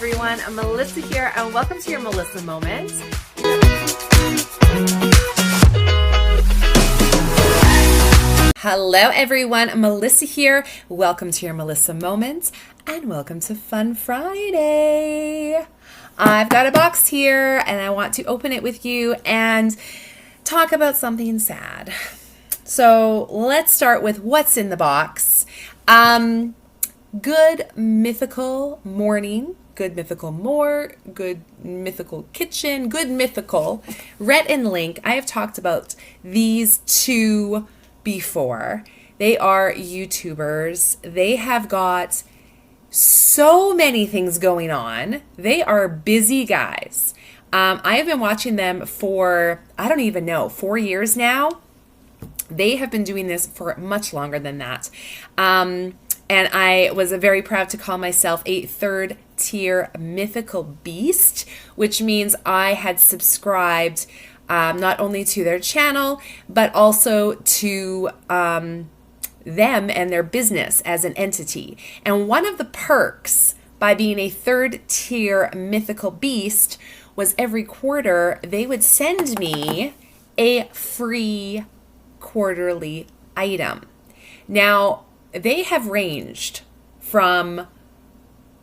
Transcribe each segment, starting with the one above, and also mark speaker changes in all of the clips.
Speaker 1: everyone. I'm Melissa here, and welcome to your Melissa Moment. Hello, everyone. Melissa here. Welcome to your Melissa Moment, and welcome to Fun Friday. I've got a box here, and I want to open it with you and talk about something sad. So let's start with what's in the box. Good mythical morning, good mythical good mythical kitchen, good mythical. Rhett and Link, I have talked about these two before. They are YouTubers. They have got so many things going on. They are busy guys. I have been watching them for, I don't even know, 4 years now. They have been doing this for much longer than that. And I was very proud to call myself a third tier mythical beast, which means I had subscribed not only to their channel, but also to them and their business as an entity. And one of the perks by being a third tier mythical beast was every quarter they would send me a free quarterly item. Now, they have ranged from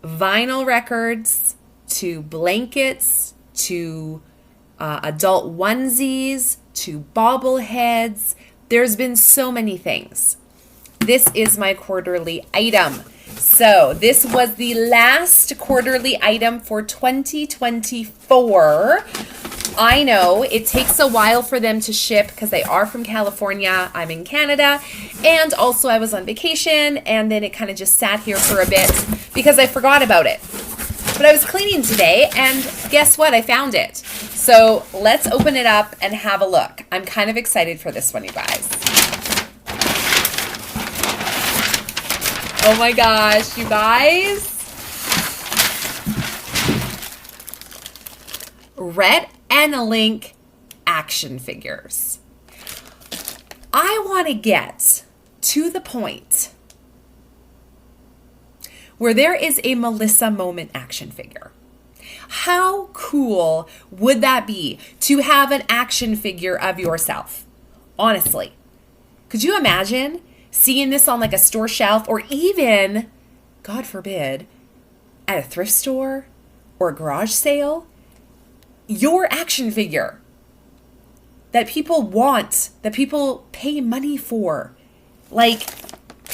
Speaker 1: vinyl records to blankets to adult onesies to bobbleheads. There's been so many things. This is my quarterly item. So this was the last quarterly item for 2024. I know it takes a while for them to ship because they are from California. I'm in Canada. And also I was on vacation, and then it kind of just sat here for a bit because I forgot about it. But I was cleaning today, and guess what? I found it. So let's open it up and have a look. I'm kind of excited for this one, you guys. Oh my gosh, you guys. Rhett and Link action figures. I want to get to the point where there is a Melissa Moment action figure. How cool would that be to have an action figure of yourself? Honestly, could you imagine seeing this on like a store shelf, or even, God forbid, at a thrift store or a garage sale? Your action figure that people want, that people pay money for. Like,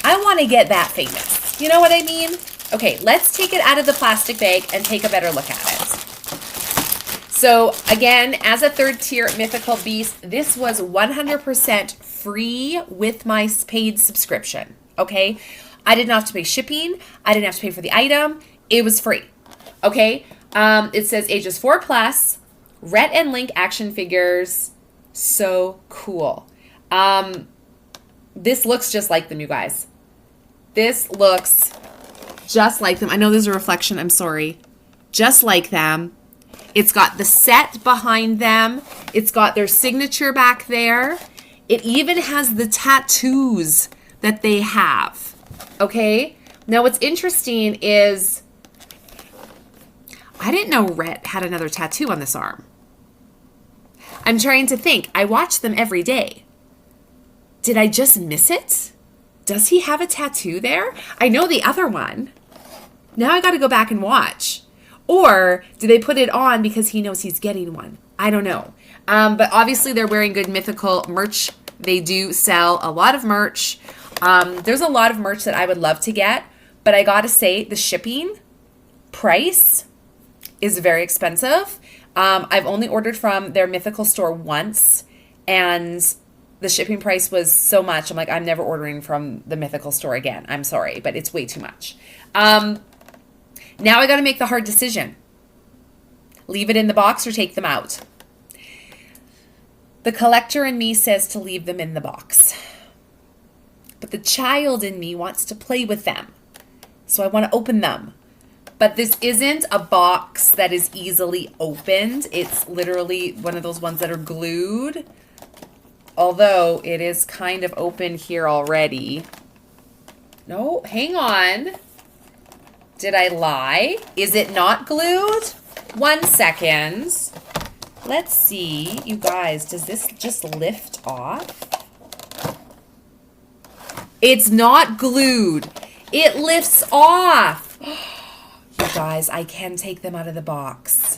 Speaker 1: I want to get that famous. You know what I mean? Okay, let's take it out of the plastic bag and take a better look at it. So again, as a third tier mythical beast, this was 100% free with my paid subscription. Okay, I didn't have to pay shipping. I didn't have to pay for the item. It was free. Okay, it says ages 4+. Rhett and Link action figures. So cool. This looks just like them, you guys. This looks just like them. I know there's a reflection. I'm sorry. Just like them. It's got the set behind them. It's got their signature back there. It even has the tattoos that they have. Okay? Now what's interesting is I didn't know Rhett had another tattoo on this arm. I'm trying to think. I watch them every day. Did I just miss it? Does he have a tattoo there? I know the other one. Now I got to go back and watch. Or do they put it on because he knows he's getting one? I don't know. But obviously they're wearing good mythical merch. They do sell a lot of merch. There's a lot of merch that I would love to get. But I got to say, the shipping price is very expensive. I've only ordered from their mythical store once, and the shipping price was so much. I'm like, I'm never ordering from the mythical store again. I'm sorry, but it's way too much. Now I got to make the hard decision. Leave it in the box or take them out. The collector in me says to leave them in the box. But the child in me wants to play with them. So I want to open them. But this isn't a box that is easily opened. It's literally one of those ones that are glued. Although it is kind of open here already. No, hang on. Did I lie? Is it not glued? 1 second. Let's see, you guys, does this just lift off? It's not glued. It lifts off. You guys, I can take them out of the box.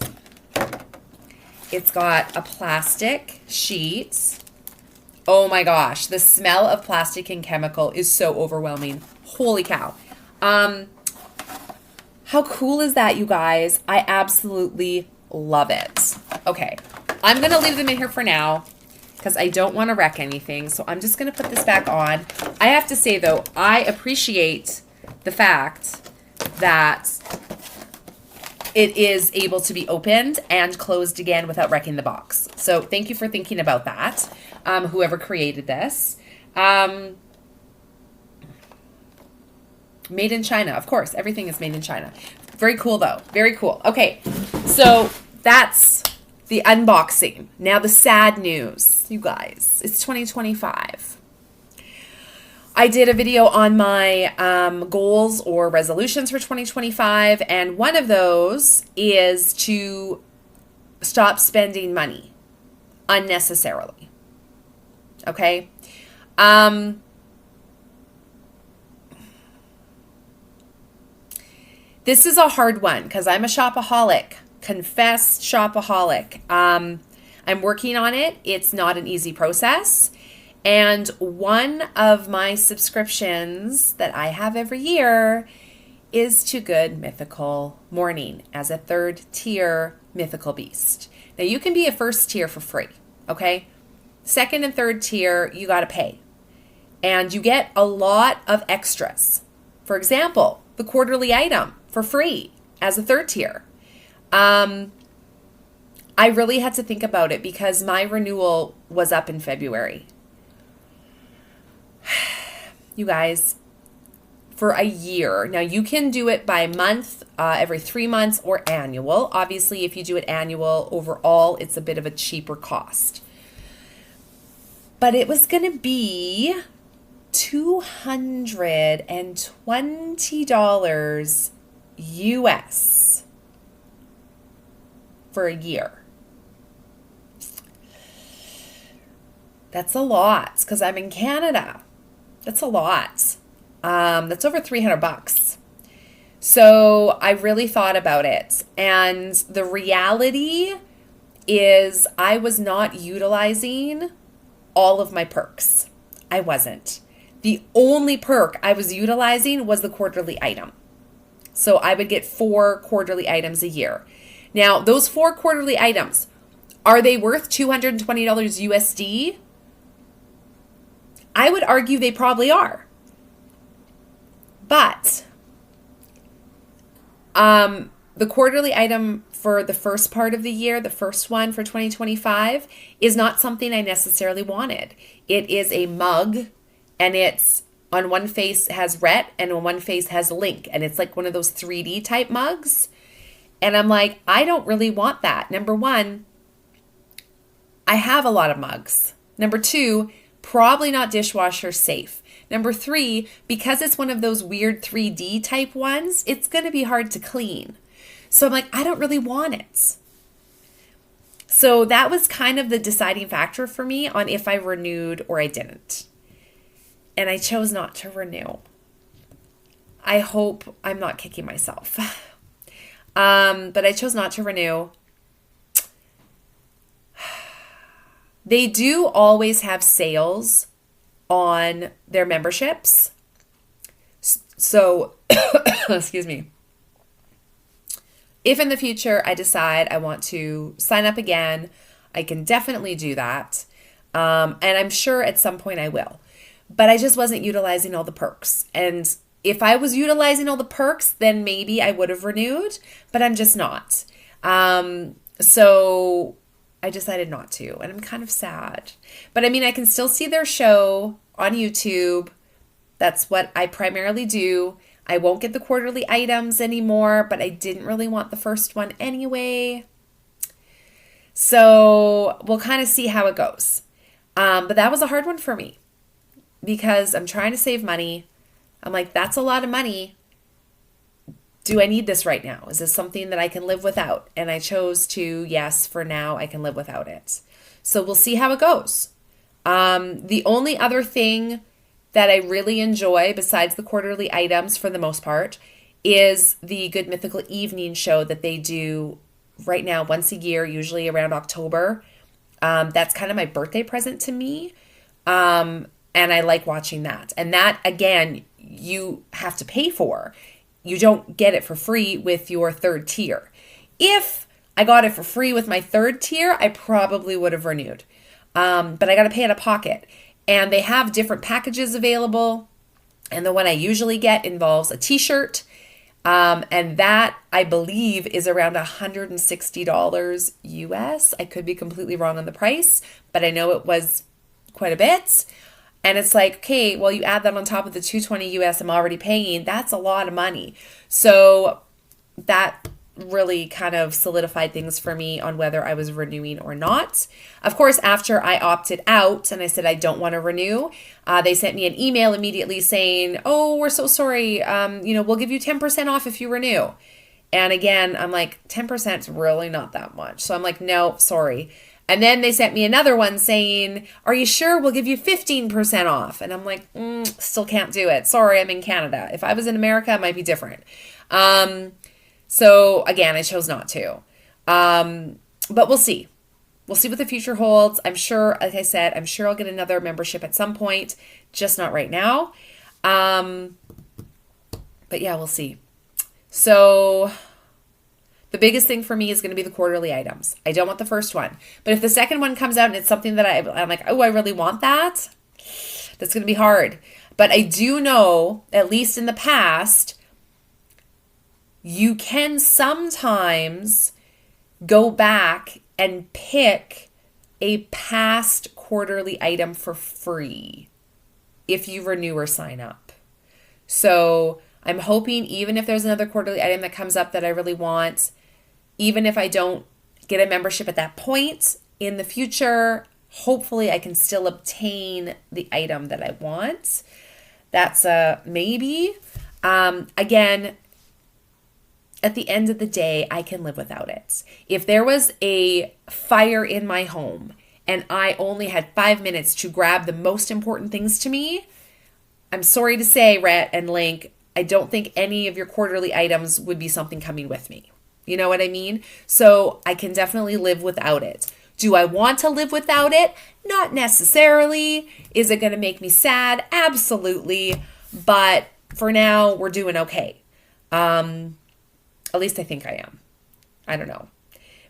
Speaker 1: It's got a plastic sheet. Oh my gosh, the smell of plastic and chemical is so overwhelming. Holy cow. How cool is that, you guys? I absolutely love it. Okay, I'm gonna leave them in here for now because I don't want to wreck anything. So I'm just gonna put this back on. I have to say though, I appreciate the fact that it is able to be opened and closed again without wrecking the box. So thank you for thinking about that, whoever created this. Made in China, of course. Everything is made in China. Very cool, though. Very cool. Okay, so that's the unboxing. Now the sad news, you guys. It's 2025. I did a video on my goals or resolutions for 2025, and one of those is to stop spending money unnecessarily. Okay? This is a hard one because I'm a shopaholic, confessed shopaholic. I'm working on it. It's not an easy process. And one of my subscriptions that I have every year is to Good Mythical Morning as a 3rd tier mythical beast. Now you can be a 1st tier for free, okay? 2nd and 3rd tier, you got to pay. And you get a lot of extras. For example, the quarterly item for free as a 3rd tier. I really had to think about it because my renewal was up in February. You guys, for a year. Now you can do it by month, every 3 months, or annual. Obviously, if you do it annual, overall, it's a bit of a cheaper cost. But it was going to be $220 US for a year. That's a lot because I'm in Canada. That's a lot. That's over $300. So I really thought about it. And the reality is I was not utilizing all of my perks. I wasn't. The only perk I was utilizing was the quarterly item. So I would get 4 quarterly items a year. Now, those 4 quarterly items, are they worth $220 USD? I would argue they probably are. But the quarterly item for the first part of the year, the first one for 2025, is not something I necessarily wanted. It is a mug, and it's on one face has Rhett and on one face has Link, and it's like one of those 3D type mugs. And I'm like, I don't really want that. Number one, I have a lot of mugs. Number two, probably not dishwasher safe. Number three, because it's one of those weird 3D type ones, it's going to be hard to clean. So I'm like, I don't really want it. So that was kind of the deciding factor for me on if I renewed or I didn't. And I chose not to renew. I hope I'm not kicking myself. But I chose not to renew. They do always have sales on their memberships. So, excuse me. If in the future I decide I want to sign up again, I can definitely do that. And I'm sure at some point I will. But I just wasn't utilizing all the perks. And if I was utilizing all the perks, then maybe I would have renewed, but I'm just not. So I decided not to, and I'm kind of sad. But I mean, I can still see their show on YouTube. That's what I primarily do. I won't get the quarterly items anymore, but I didn't really want the first one anyway. So we'll kind of see how it goes. But that was a hard one for me because I'm trying to save money. I'm like, that's a lot of money do I need this right now? Is this something that I can live without? And I chose to, yes, for now, I can live without it. So we'll see how it goes. The only other thing that I really enjoy, besides the quarterly items for the most part, is the Good Mythical evening show that they do right now once a year, usually around October. That's kind of my birthday present to me. And I like watching that. And that, again, you have to pay for. You don't get it for free with your third tier. If I got it for free with my third tier, I probably would have renewed. But I got to pay out of pocket. And they have different packages available. And the one I usually get involves a t-shirt. And that, I believe, is around $160 US. I could be completely wrong on the price, but I know it was quite a bit. And it's like, okay, well, you add that on top of the $220 US I'm already paying. That's a lot of money. So that really kind of solidified things for me on whether I was renewing or not. Of course, after I opted out and I said I don't want to renew, they sent me an email immediately saying, oh, we're so sorry. We'll give you 10% off if you renew. And again, I'm like, 10% is really not that much. So I'm like, no, sorry. And then they sent me another one saying, are you sure? We'll give you 15% off. And I'm like, still can't do it. Sorry, I'm in Canada. If I was in America, it might be different. So again, I chose not to. But we'll see. We'll see what the future holds. I'm sure, like I said, I'm sure I'll get another membership at some point, just not right now. But yeah, we'll see. So the biggest thing for me is going to be the quarterly items. I don't want the first one. But if the second one comes out and it's something that I'm like, oh, I really want that, that's going to be hard. But I do know, at least in the past, you can sometimes go back and pick a past quarterly item for free if you renew or sign up. So I'm hoping even if there's another quarterly item that comes up that I really want, even if I don't get a membership at that point in the future, hopefully I can still obtain the item that I want. That's a maybe. Again, at the end of the day, I can live without it. If there was a fire in my home and I only had 5 minutes to grab the most important things to me, I'm sorry to say, Rhett and Link, I don't think any of your quarterly items would be something coming with me. You know what I mean? So I can definitely live without it. Do I want to live without it? Not necessarily. Is it going to make me sad? Absolutely. But for now, we're doing okay. At least I think I am. I don't know.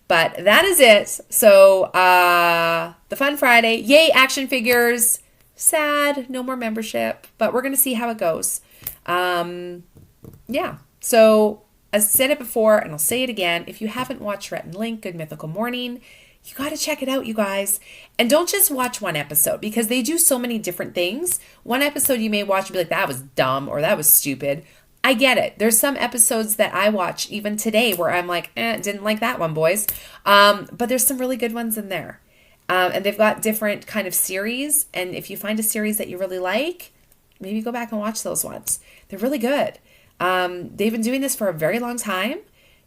Speaker 1: But that is it. So the Fun Friday. Yay, action figures. Sad. No more membership. But we're going to see how it goes. Yeah. So I said it before and I'll say it again. If you haven't watched Rhett and Link, Good Mythical Morning, you got to check it out, you guys. And don't just watch one episode because they do so many different things. One episode you may watch and be like, that was dumb or that was stupid. I get it. There's some episodes that I watch even today where I'm like, didn't like that one, boys. But there's some really good ones in there. And they've got different kind of series. And if you find a series that you really like, maybe go back and watch those ones. They're really good. They've been doing this for a very long time.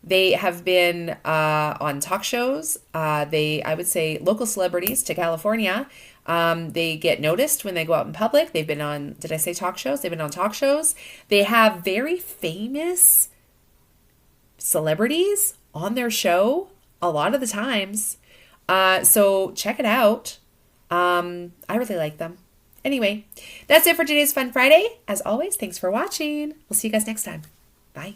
Speaker 1: They have been on talk shows. I would say local celebrities to California. They get noticed when they go out in public. They've been on, did I say talk shows? They've been on talk shows. They have very famous celebrities on their show a lot of the times. So check it out. I really like them. Anyway, that's it for today's Fun Friday. As always, thanks for watching. We'll see you guys next time. Bye.